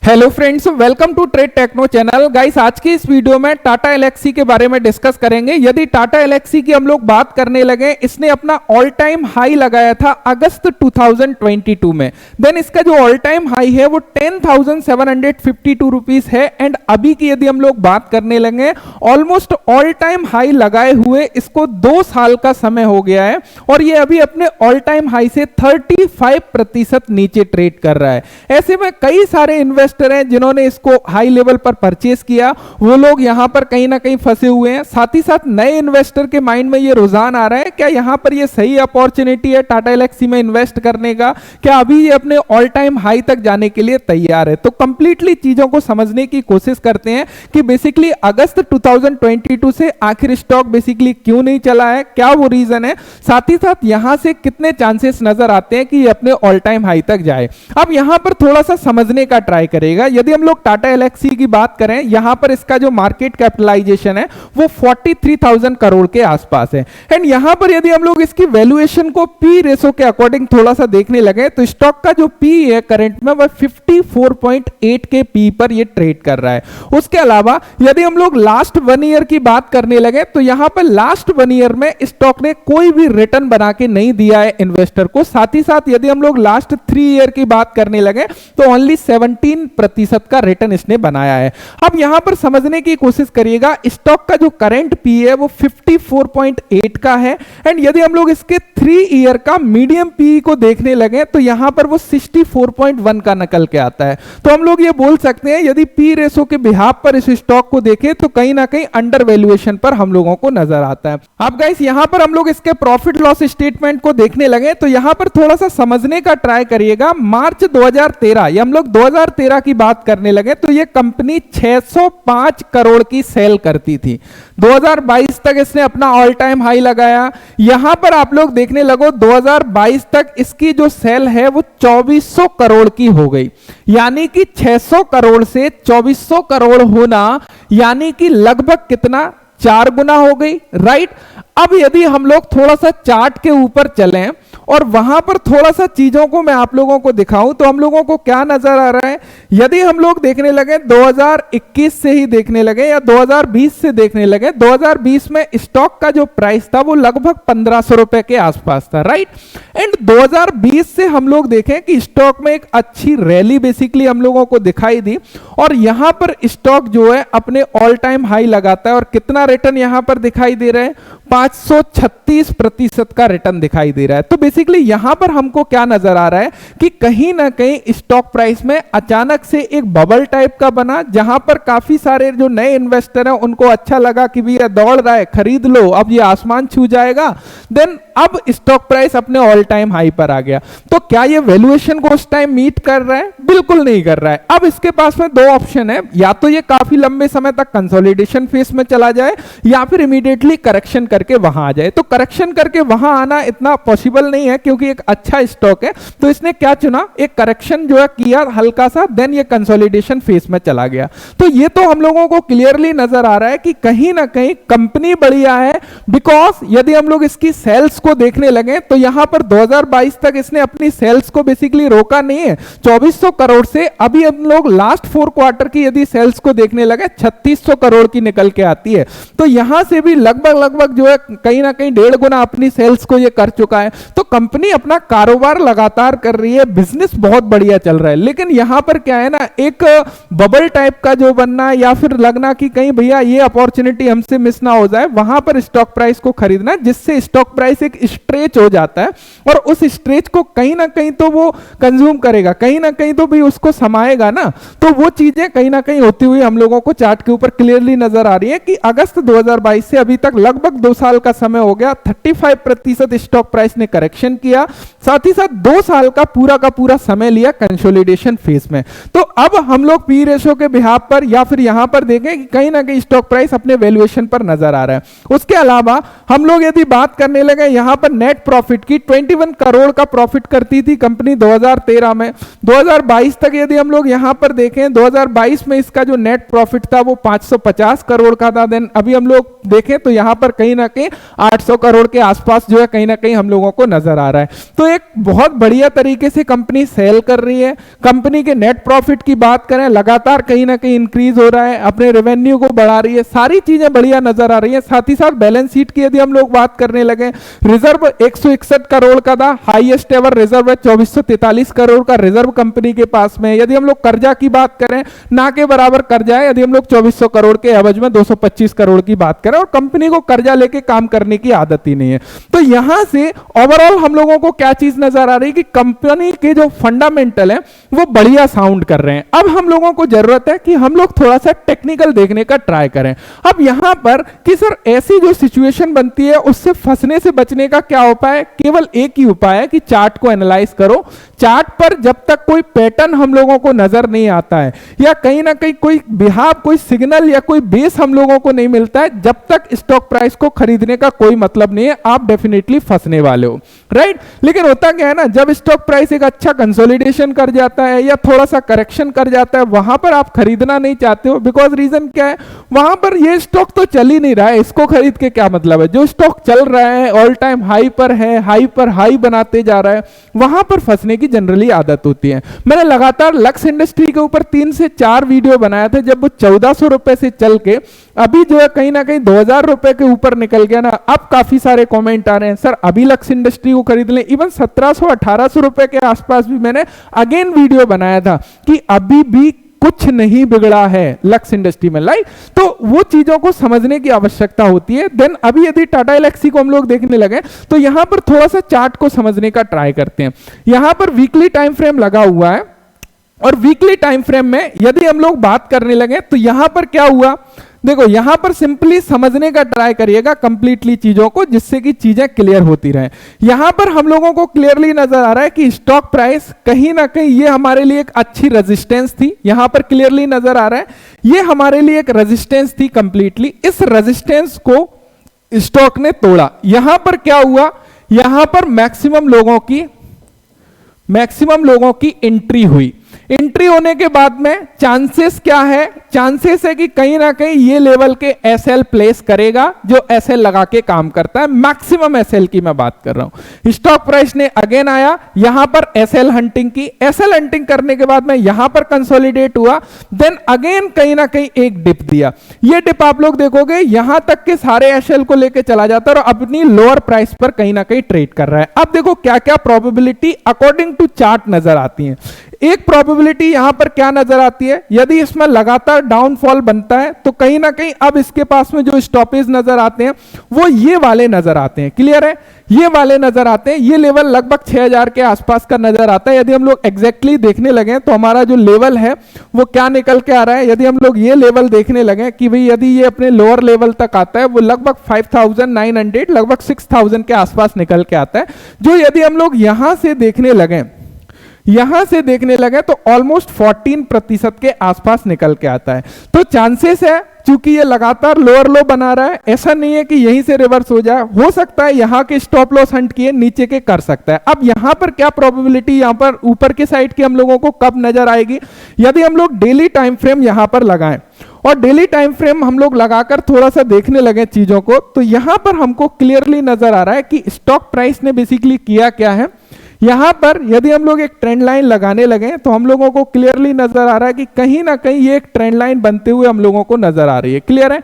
Hello friends, welcome to trade techno channel. Guys, आज की इस वीडियो में टाटा एल्क्सी के बारे में डिस्कस करेंगे। यदि टाटा एल्क्सी की हम लोग बात करने लगे, इसने अपना ऑल टाइम हाई लगाया था अगस्त 2022 में। देन इसका जो ऑल टाइम हाई है वो 10,752 रुपीस है। एंड अभी की यदि हम लोग बात करने लगे, ऑलमोस्ट ऑल टाइम हाई लगाए हुए इसको 2 साल का समय हो गया है और ये अभी अपने ऑल टाइम हाई से 35% नीचे ट्रेड कर रहा है। ऐसे में कई सारे इन्वेस्टर हैं जिन्होंने इसको हाई लेवल पर परचेस किया, वो लोग यहां पर कहीं ना कहीं फंसे हुए हैं। साथ ही साथ नए इन्वेस्टर के माइंड में ये रुझान आ रहा है, क्या यहां पर ये सही अपॉर्चुनिटी है टाटा एल्क्सी में इन्वेस्ट करने का, क्या अभी ये अपने ऑल टाइम हाई तक जाने के लिए तैयार है। तो कंप्लीटली चीजों को समझने की कोशिश करते हैं कि बेसिकली अगस्त 2022 से आखिर स्टॉक बेसिकली क्यों नहीं चला है, क्या वो रीजन है, साथ ही साथ यहां से कितने चांसेस नजर आते हैं कि ये अपने ऑल टाइम हाई तक जाए। अब यहां पर थोड़ा सा समझने का ट्राई करेगा। यदि हम लोग टाटा एल्क्सी की बात करें, यहां पर इसका जो मार्केट कैपिटलाइजेशन है वो 43,000 करोड़ के आसपास है। एंड यहां पर यदि हम लोग इसकी वैल्यूएशन को पी रेशो के अकॉर्डिंग थोड़ा सा देखने लगे तो स्टॉक का जो पी है करंट में वह 54.8 के पी पर ये ट्रेड कर रहा है। उसके अलावा यदि हम लोग लास्ट 1 ईयर की बात करने लगे तो यहां पर लास्ट 1 ईयर में स्टॉक ने कोई भी रिटर्न बना के नहीं दिया है इन्वेस्टर को। साथ ही साथ यदि हम लोग लास्ट 3 ईयर की बात करने लगे तो ओनली 17% का रिटर्न इसने बनाया है। अब यहां पर समझने की कोशिश करिएगा, स्टॉक का जो करंट पी है वो 54.8 का है। एंड यदि हम लोग इसके 3 ईयर का मीडियम पी को देखने लगे तो यहां पर वो 64.1 का निकल के आता है। तो हम लोग ये बोल सकते हैं यदि पी रेशो के बिहाफ पर इस स्टॉक को देखें तो कहीं ना कहीं अंडर वैल्यूएशन पर हम लोगों को नजर आता है। अब गाइस, यहां पर हम लोग इसके प्रॉफिट लॉस स्टेटमेंट को देखने लगे तो यहां पर थोड़ा सा समझने का ट्राई करिएगा। मार्च 2013 या हम लोग 2013 की बात करने लगे तो ये कंपनी 605 करोड़ की सेल करती थी। 2022 तक इसने अपना ऑल टाइम हाई लगाया। यहां पर आप लोग देखने लगो 2022 तक इसकी जो सेल है वो 2400 करोड़ की हो गई। यानी कि 600 करोड़ से 2400 करोड़ होना यानी कि लगभग कितना, 4 गुना हो गई, राइट। अब यदि हम लोग थोड़ा सा चार्ट के ऊपर चलें और वहां पर थोड़ा सा चीजों को मैं आप लोगों को दिखाऊं तो हम लोगों को क्या नजर आ रहा है। यदि हम लोग देखने लगे 2021 से ही देखने लगे या 2020 से देखने लगे, 2020 में स्टॉक का जो प्राइस था वो लगभग 1500 रुपए के आसपास था, राइट। एंड 2020 से हम लोग देखें कि स्टॉक में एक अच्छी रैली बेसिकली हम लोगों को दिखाई दी और यहां पर स्टॉक जो है अपने ऑल टाइम हाई लगाता है और कितना रिटर्न यहां पर दिखाई दे रहा है, 536% का रिटर्न दिखाई दे रहा है। तो बेसिकली यहां पर हमको क्या नजर आ रहा है कि कहीं ना कहीं स्टॉक प्राइस में अचानक से एक बबल टाइप का बना, जहां पर काफी सारे जो नए इन्वेस्टर हैं उनको अच्छा लगा कि भैया दौड़ रहा है, खरीद लो, अब ये आसमान छू जाएगा। देन अब स्टॉक प्राइस अपने ऑल टाइम हाई पर आ गया। तो क्या ये वैल्यूएशन को उस टाइम मीट कर रहा है? बिल्कुल नहीं कर रहा है। अब इसके पास में 2 ऑप्शन है, या तो ये काफी लंबे समय तक कंसोलिडेशन फेज में चला जाए या फिर इमीडिएटली करेक्शन करके वहां आ जाए। तो करेक्शन करके वहां आना इतना पॉसिबल नहीं है क्योंकि एक अच्छा स्टॉक है। तो इसने क्या चुना, एक करेक्शन जो है किया हल्का सा, देन ये कंसोलिडेशन फेज में चला गया। तो ये तो हम लोगों को क्लियरली नजर आ रहा है कि कहीं ना कहीं कंपनी बढ़िया है। बिकॉज यदि हम लोग इसकी सेल्स को देखने लगे तो यहां पर 2022 तक इसने अपनी सेल्स को बेसिकली रोका नहीं है। 2400 करोड़ से अभी हम लोग लास्ट 4 क्वार्टर की यदि सेल्स को देखने लगे 3600 करोड़ की निकल के आती है। तो यहां से भी लगभग जो है कहीं ना कहीं 1.5 गुना अपनी सेल्स को ये कर चुका है। तो कंपनी अपना कारोबार लगातार कर रही है, बिजनेस बहुत बढ़िया चल रहा है। लेकिन यहां पर क्या है ना, एक बबल टाइप का जो बनना या फिर लगना कि कहीं भैया ये अपॉर्चुनिटी हमसे मिस ना हो जाए, वहां पर स्टॉक प्राइस को खरीदना, जिससे स्टॉक प्राइस एक स्ट्रेच हो जाता है और उस स्ट्रेच को कहीं ना कहीं तो वो कंज्यूम करेगा, कहीं ना कहीं तो भी उसको समाएगा ना। तो वो चीजें कहीं ना कहीं होती हुई हम लोगों को चार्ट के ऊपर क्लियरली नजर आ रही है कि अगस्त 2022 से अभी तक लगभग 2 साल का समय हो गया, 35% स्टॉक प्राइस ने करेक्शन किया, साथ ही साथ 2 साल का पूरा समय लिया कंसोलिडेशन फेज में। तो अब हम लोग पी रेशो के बिहाफ पर या फिर यहां पर देखें कि कहीं ना कहीं स्टॉक प्राइस अपने वैल्यूएशन पर नजर आ रहा है। उसके अलावा हम लोग यदि बात करने लगे यहां पर नेट प्रॉफिट की, 21 करोड़ का प्रॉफिट करती थी कंपनी 2013 में। 2022 तक यदि हम लोग यहां पर देखें, 2022 में इसका जो नेट प्रॉफिट था वो 550 करोड़ का था। देन अभी हम लोग देखें तो यहां पर कहीं ना कहीं 800 करोड़ के आसपास जो है कहीं ना कहीं हम लोगों को नजर आ रहा है। तो एक बहुत बढ़िया तरीके से कंपनी सेल कर रही है। कंपनी के नेट प्रॉफिट की बात करें, लगातार कहीं ना कहीं इंक्रीज हो रहा है, अपने रेवेन्यू को बढ़ा रही है, सारी चीजें बढ़िया नजर आ रही है। साथ ही साथ बैलेंस शीट की यदि हम लोग बात करने लगे, रिजर्व 161 करोड़ का था, हाईएस्ट एवर रिजर्व है 2443 करोड़ का रिजर्व कंपनी के पास में। यदि हम लोग कर्जा की बात करें, ना के बराबर कर्जा है, यदि हम लोग 2400 करोड़ के एवज में 225 करोड़ की बात करें, और कंपनी को कर्जा लेके काम करने की आदत ही नहीं है। तो यहां से ओवरऑल हम लोगों को क्या चीज नजर आ रही है कि कंपनी के जो फंडामेंटल है वो बढ़िया साउंड कर रहे हैं। अब हम लोगों को जरूरत है कि हम लोग थोड़ा सा टेक्निकल देखने का ट्राई करें। अब यहां पर कि सर ऐसी जो सिचुएशन बनती है उससे फंसने से बचने का क्या उपाय है? केवल एक ही उपाय है कि चार्ट को एनालाइज करो। चार्ट पर जब तक कोई पैटर्न हम लोगों को नजर नहीं आता है, या कहीं ना कहीं कोई बिहाव, कोई सिग्नल या कोई बेस हम लोगों को नहीं मिलता है, जब तक स्टॉक प्राइस को खरीदने का कोई मतलब नहीं है, आप डेफिनेटली फंसने वाले हो, राइट। लेकिन होता क्या है ना, जब स्टॉक प्राइस एक अच्छा कंसोलिडेशन कर जाता है या थोड़ा सा करेक्शन कर जाता है, वहां पर आप खरीदना नहीं चाहते हो। बिकॉज रीजन क्या है, वहां पर ये स्टॉक तो चल ही नहीं रहा है, इसको खरीद के क्या मतलब है। जो स्टॉक चल रहा है, ऑल टाइम हाई पर है, हाई पर हाई बनाते जा रहा है, वहां पर फंसने की जनरली आदत होती है। मैंने लगातार लक्स इंडस्ट्री के ऊपर 3 से 4 वीडियो बनाया था, जब वो 1400 रुपए से चल के अभी जो है कहीं ना कहीं 2000 रुपए के ऊपर निकल गया ना। अब काफी सारे कमेंट आ रहे हैं, सर अभी लक्स इंडस्ट्री को खरीद लें। इवन 1700-1800 रुपए के आसपास भी मैंने अगेन वीडियो बनाया था कि अभी भी कुछ नहीं बिगड़ा है लक्स इंडस्ट्री में, लाइक। तो वो चीजों को समझने की आवश्यकता होती है। देन अभी यदि टाटा एल्क्सी को हम लोग देखने लगे तो यहां पर थोड़ा सा चार्ट को समझने का ट्राई करते हैं। यहां पर वीकली टाइम फ्रेम लगा हुआ है, और वीकली टाइम फ्रेम में यदि हम लोग बात करने लगे तो यहां पर क्या हुआ, देखो यहां पर सिंपली समझने का ट्राई करिएगा कंप्लीटली चीजों को, जिससे कि चीजें क्लियर होती रहें। यहां पर हम लोगों को क्लियरली नजर आ रहा है कि स्टॉक प्राइस कहीं ना कहीं ये हमारे लिए एक अच्छी रेजिस्टेंस थी। यहां पर क्लियरली नजर आ रहा है ये हमारे लिए एक रेजिस्टेंस थी कंप्लीटली। इस रेजिस्टेंस को स्टॉक ने तोड़ा। यहां पर क्या हुआ, यहां पर मैक्सिमम लोगों की एंट्री हुई। एंट्री होने के बाद में चांसेस क्या है, चांसेस है कि कहीं ना कहीं ये लेवल के एसएल प्लेस करेगा, जो एसएल लगा के काम करता है। मैक्सिमम एसएल की मैं बात कर रहा हूं। स्टॉक प्राइस ने अगेन आया, यहां पर एसएल हंटिंग की। एसएल हंटिंग करने के बाद में यहां पर कंसोलिडेट हुआ, देन अगेन कहीं ना कहीं एक डिप दिया। ये डिप आप लोग देखोगे यहां तक के सारे एसएल को लेके चला जाता है और अपनी लोअर प्राइस पर कहीं ना कहीं ट्रेड कर रहा है। अब देखो क्या क्या प्रोबेबिलिटी अकॉर्डिंग टू चार्ट नजर आती है। एक प्रोबेबिलिटी यहां पर क्या नजर आती है, यदि इसमें लगातार डाउनफॉल बनता है तो कहीं ना कहीं अब इसके पास में जो स्टॉपेज नजर आते हैं वो ये वाले नजर आते हैं। क्लियर है, ये वाले नजर आते हैं। ये लेवल लगभग 6000 के आसपास का नजर आता है। यदि हम लोग एग्जैक्टली देखने लगे तो हमारा जो लेवल है वो क्या निकल के आ रहा है, यदि हम लोग ये लेवल देखने लगे कि भाई यदि ये अपने लोअर लेवल तक आता है, वो लगभग 5900 लगभग 6000 के आसपास निकल के आता है। जो यदि हम लोग यहां से देखने लगे तो ऑलमोस्ट 14% के आसपास निकल के आता है। तो चांसेस है, चूंकि ये लगातार लोअर लो बना रहा है, ऐसा नहीं है कि यहीं से रिवर्स हो जाए। हो सकता है यहां के स्टॉप लॉस हंट किए नीचे के कर सकता है। अब यहां पर क्या प्रोबेबिलिटी यहां पर ऊपर के साइड की हम लोगों को कब नजर आएगी, यदि हम लोग डेली टाइम फ्रेम यहां पर लगाएं और डेली टाइम फ्रेम हम लोग लगाकर थोड़ा सा देखने लगे चीजों को, तो यहां पर हमको क्लियरली नजर आ रहा है कि स्टॉक प्राइस ने बेसिकली किया क्या है। यहां पर यदि हम लोग एक ट्रेंड लाइन लगाने लगे तो हम लोगों को क्लियरली नजर आ रहा है कि कहीं ना कहीं ये एक ट्रेंड लाइन बनते हुए हम लोगों को नजर आ रही है। क्लियर है,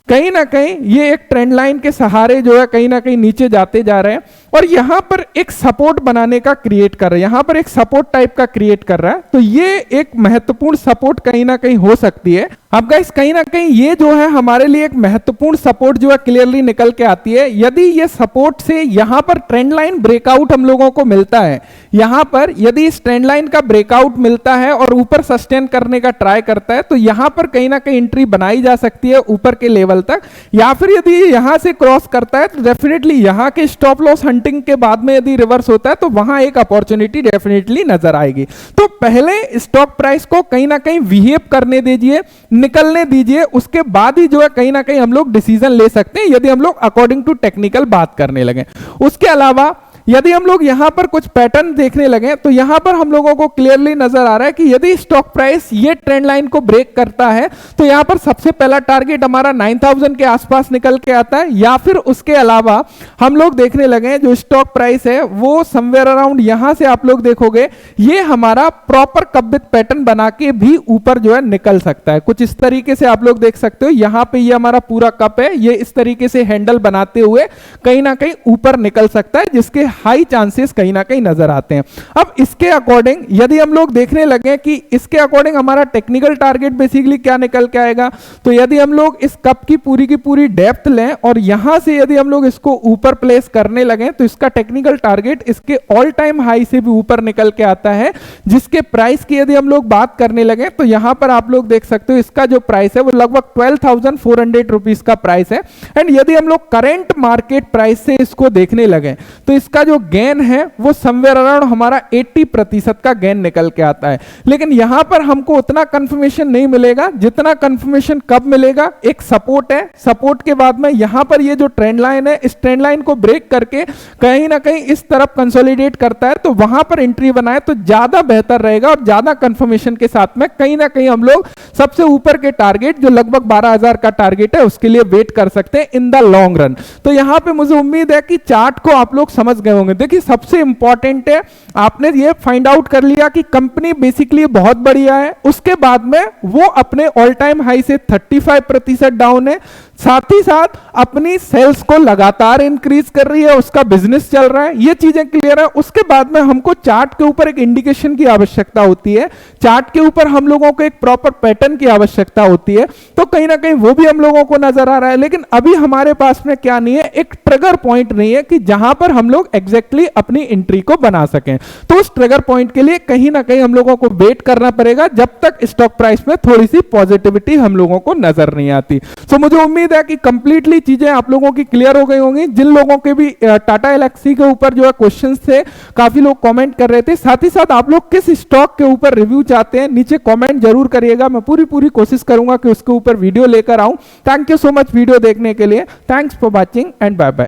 कहीं ना कहीं ये एक ट्रेंड लाइन के सहारे जो है कहीं ना कहीं नीचे जाते जा रहे हैं और यहां पर एक सपोर्ट बनाने का क्रिएट कर रहा है, यहां पर एक सपोर्ट टाइप का क्रिएट कर रहा है। तो ये एक महत्वपूर्ण सपोर्ट कहीं ना कहीं हो सकती है। अब गाइस कहीं ना कहीं ये जो है हमारे लिए एक महत्वपूर्ण सपोर्ट जो है क्लियरली निकल के आती है। यदि ये सपोर्ट से यहां पर ट्रेंड लाइन ब्रेकआउट हम लोगों को मिलता है, यहां पर यदि इस ट्रेंड लाइन का ब्रेकआउट मिलता है और ऊपर सस्टेन करने का ट्राई करता है, तो यहां पर कहीं ना कहीं एंट्री बनाई जा सकती है ऊपर के लेवल तक। या फिर यदि यहां से क्रॉस करता है तो डेफिनेटली यहां के स्टॉप लॉस हंटिंग के बाद में यदि रिवर्स होता है तो वहां एक अपॉर्चुनिटी डेफिनेटली नजर आएगी। तो पहले स्टॉक प्राइस को कहीं ना कहीं बिहेव करने दीजिए, निकलने दीजिए, उसके बाद ही जो है कहीं ना कहीं हम लोग डिसीजन ले सकते हैं, यदि हम लोग अकॉर्डिंग टू टेक्निकल बात करने लगे। उसके अलावा यदि हम लोग यहां पर कुछ पैटर्न देखने लगे तो यहां पर हम लोगों को क्लियरली नजर आ रहा है कि यदि स्टॉक प्राइस ये ट्रेंड लाइन को ब्रेक करता है तो यहां पर सबसे पहला टारगेट हमारा 9000 के आसपास निकल के आता है, या फिर उसके अलावा हम लोग देखने लगे जो स्टॉक प्राइस है वो समवेयर अराउंड यहां से आप लोग देखोगे ये हमारा प्रॉपर कब्बित पैटर्न बना के भी ऊपर जो है निकल सकता है। कुछ इस तरीके से आप लोग देख सकते हो, यहां पे ये हमारा पूरा कप है, ये इस तरीके से हैंडल बनाते हुए कहीं ना कहीं ऊपर निकल सकता है, जिसके हाई चांसेस कहीं ना कहीं नजर आते हैं। अब इसके अकॉर्डिंग यदि हम लोग देखने लगे कि इसके अकॉर्डिंग हमारा टेक्निकल टारगेट बेसिकली क्या निकल के आएगा, तो यदि हम लोग इस कप की पूरी डेप्थ लें और यहां से यदि हम लोग इसको ऊपर प्लेस करने लगे तो इसका टेक्निकल टारगेट इसके ऑल टाइम हाई से भी ऊपर निकल के आता है, जिसके प्राइस की यदि हम लोग बात करने लगे तो यहां पर आप लोग देख सकते हो इसका जो प्राइस है वो लगभग 12,400 रुपीस का प्राइस है। एंड यदि हम लोग करंट मार्केट प्राइस से इसको देखने लगे तो इसका जो गेन है वो समवेयर अराउंड हमारा 80% का गेन निकल के आता है। लेकिन यहां पर हमको उतना कंफर्मेशन नहीं मिलेगा जितना कंफर्मेशन कब मिलेगा, एक सपोर्ट है, सपोर्ट के बाद में यहां पर ये जो ट्रेंड लाइन है इस ट्रेंड लाइन को ब्रेक करके कहीं ना कहीं इस तरफ कंसोलिडेट करता है तो वहां पर एंट्री बनाए तो ज्यादा बेहतर रहेगा और ज्यादा कंफर्मेशन के साथ में कहीं ना कहीं हम लोग सबसे ऊपर के टारगेट जो लगभग 12,000 का टारगेट है उसके लिए वेट कर सकते हैं इन द लॉन्ग रन। तो यहां पे मुझे उम्मीद है कि चार्ट को आप लोग समझ गए होंगे। देखिए सबसे इंपॉर्टेंट है आपने ये फाइंड आउट कर लिया कि कंपनी बेसिकली बहुत बढ़िया है, उसके बाद में वो अपने ऑल टाइम हाई से 35% डाउन है, साथ ही साथ अपनी सेल्स को लगातार इंक्रीज कर रही है, उसका बिजनेस चल रहा है, ये चीजें क्लियर है। उसके बाद में हमको चार्ट के ऊपर एक इंडिकेशन की आवश्यकता होती है, चार्ट के ऊपर हम लोगों को एक प्रॉपर पैटर्न की आवश्यकता होती है, तो कहीं ना कहीं वो भी हम लोगों को नजर आ रहा है। लेकिन अभी हमारे पास में क्या नहीं है, एक ट्रिगर पॉइंट नहीं है कि जहां पर हम लोग एग्जैक्टली अपनी एंट्री को बना सकें। तो उस ट्रिगर पॉइंट के लिए कहीं ना कहीं हम लोगों को वेट करना पड़ेगा जब तक स्टॉक प्राइस में थोड़ी सी पॉजिटिविटी हम लोगों को नजर नहीं आती। तो मुझे उम्मीद है कि कंप्लीटली चीजें आप लोगों की क्लियर हो गई होंगी। जिन लोगों के भी टाटा एलेक्सी के ऊपर जो है क्वेश्चंस थे, काफी लोग कमेंट कर रहे थे, साथ ही साथ आप लोग किस स्टॉक के ऊपर रिव्यू चाहते हैं नीचे कमेंट जरूर करिएगा। मैं पूरी कोशिश करूंगा कि उसके ऊपर वीडियो लेकर आऊं। Thank you so much video देखने के लिए। Thanks for watching and bye bye.